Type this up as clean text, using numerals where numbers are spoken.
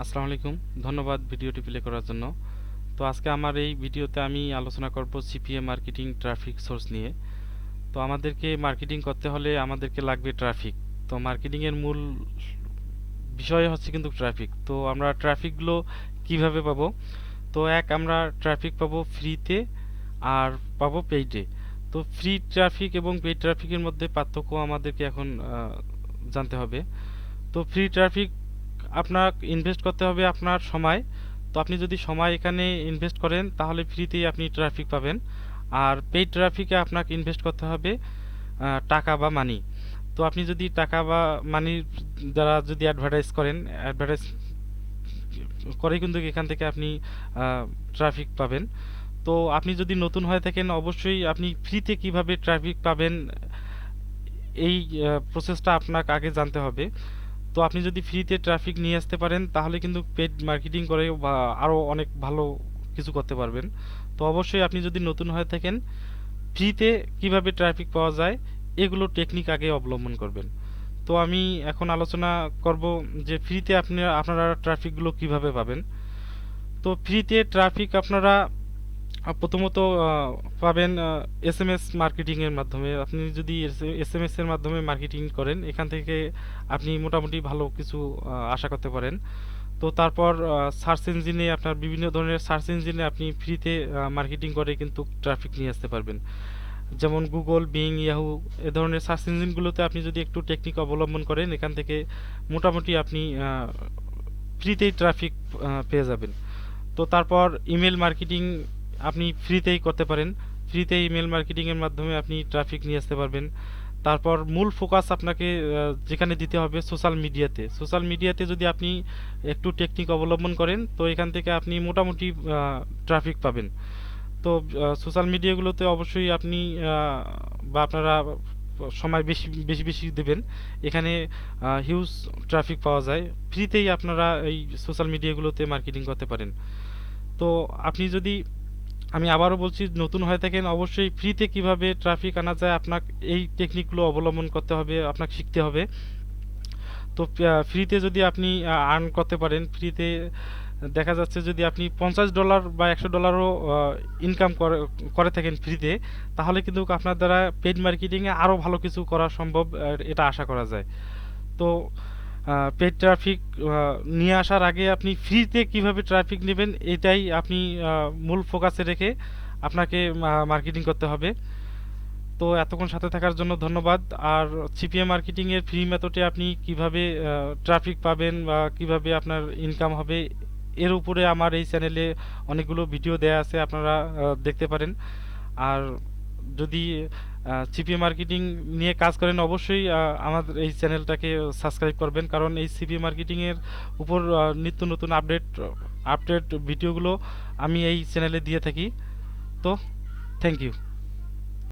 আসসালামু আলাইকুম। ধন্যবাদ ভিডিওটি প্লে করার জন্য। তো আজকে আমার এই ভিডিওতে আমি আলোচনা করব সিপিএ মার্কেটিং ট্রাফিক সোর্স নিয়ে। তো আমাদেরকে মার্কেটিং করতে হলে আমাদেরকে লাগবে ট্রাফিক। তো মার্কেটিং এর মূল বিষয় হচ্ছে কিন্তু ট্রাফিক। তো আমরা ট্রাফিকগুলো কিভাবে পাবো? তো আমরা ট্রাফিক পাবো ফ্রিতে আর পাবো পেইডে। তো ফ্রি ট্রাফিক এবং পেইড ট্রাফিকের মধ্যে পার্থক্য আমাদেরকে এখন জানতে হবে। তো ফ্রি ট্রাফিক আপনার ইনভেস্ট করতে হবে আপনার সময়। তো আপনি যদি সময় এখানে ইনভেস্ট করেন তাহলে ফ্রিতেই আপনি ট্রাফিক পাবেন। আর পেইড ট্রাফিকে আপনাকে ইনভেস্ট করতে হবে টাকা বা মানি। তো আপনি যদি টাকা বা মানির দ্বারা যদি অ্যাডভার্টাইজ করেন, অ্যাডভার্টাইজ করে কিন্তু এখান থেকে আপনি ট্রাফিক পাবেন। তো আপনি যদি নতুন হয়ে থাকেন অবশ্যই আপনি ফ্রিতে কিভাবে ট্রাফিক পাবেন এই প্রসেসটা আপনাকে আগে জানতে হবে। তো আপনি যদি ফ্রিতে ট্রাফিক নিয়ে আসতে পারেন তাহলে কিন্তু পেড মার্কেটিং করে বা আরও অনেক ভালো কিছু করতে পারবেন। তো অবশ্যই আপনি যদি নতুন হয়ে থাকেন ফ্রিতে কিভাবে ট্রাফিক পাওয়া যায় এগুলো টেকনিক আগে অবলম্বন করবেন। তো আমি এখন আলোচনা করব যে ফ্রিতে আপনারা ট্রাফিকগুলো কিভাবে পাবেন। তো ফ্রিতে ট্রাফিক আপনারা প্রথমত পাবেন এসএমএস মার্কেটিং এর মাধ্যমে। আপনি যদি এসএমএস এর মাধ্যমে মার্কেটিং করেন এখান থেকে আপনি মোটামুটি ভালো কিছু আশা করতে পারেন। তো তারপর সার্চ ইঞ্জিনে আপনার বিভিন্ন ধরনের সার্চ ইঞ্জিনে আপনি ফ্রিতে মার্কেটিং করে কিন্তু ট্রাফিক নিয়ে আসতে পারবেন। যেমন গুগল, বিং, ইয়াহু এ ধরনের সার্চ ইঞ্জিনগুলোতে আপনি যদি একটু টেকনিক অবলম্বন করেন এখান থেকে মোটামুটি আপনি ফ্রিতেই ট্রাফিক পেয়ে যাবেন। তো তারপর ইমেল মার্কেটিং আপনি ফ্রিতেই করতে পারেন। ফ্রিতে ইমেল মার্কেটিংয়ের মাধ্যমে আপনি ট্রাফিক নিয়ে আসতে পারবেন। তারপর মূল ফোকাস আপনাকে যেখানে দিতে হবে সোশ্যাল মিডিয়াতে। সোশ্যাল মিডিয়াতে যদি আপনি একটু টেকনিক অবলম্বন করেন তো এখান থেকে আপনি মোটামুটি ট্রাফিক পাবেন। তো সোশ্যাল মিডিয়াগুলোতে অবশ্যই আপনি বা আপনারা সময় বেশি বেশি বেশি দেবেন। এখানে হিউজ ট্রাফিক পাওয়া যায়। ফ্রিতেই আপনারা এই সোশ্যাল মিডিয়াগুলোতে মার্কেটিং করতে পারেন। তো আপনি যদি আমি আবারও বলছি নতুন হয়ে থাকেন অবশ্যই ফ্রিতে কিভাবে ট্রাফিক আনা যায় আপনাকে এই টেকনিকগুলো অবলম্বন করতে হবে, আপনাকে শিখতে হবে। তো ফ্রিতে যদি আপনি আর্ন করতে পারেন ফ্রিতে দেখা যাচ্ছে যদি আপনি $50 বা $100ও ইনকাম করে থাকেন ফ্রিতে তাহলে কিন্তু আপনার দ্বারা পেইড মার্কেটিংয়ে আরও ভালো কিছু করা সম্ভব, এটা আশা করা যায়। তো পেইড ট্রাফিক নিয়ে আসার আগে আপনি ফ্রিতে কিভাবে ট্রাফিক নেবেন এটাই আপনি মূল ফোকাসে রেখে আপনাকে মার্কেটিং করতে হবে। তো এতক্ষণ সাথে থাকার জন্য ধন্যবাদ। আর সিপিএ মার্কেটিং এর ফ্রি মেথডে আপনি কিভাবে ট্রাফিক পাবেন বা কিভাবে আপনার ইনকাম হবে এর উপরে আমার এই চ্যানেলে অনেকগুলো ভিডিও দেয়া আছে, আপনারা দেখতে পারেন। আর যদি সিপিএ মার্কেটিং নিয়ে কাজ করেন অবশ্যই আমাদের এই চ্যানেলটাকে সাবস্ক্রাইব করবেন, কারণ এই সিপিএ মার্কেটিং এর উপর নিত্য নতুন আপডেট ভিডিওগুলো আমি এই চ্যানেলে দিয়ে থাকি। তো থ্যাংক ইউ।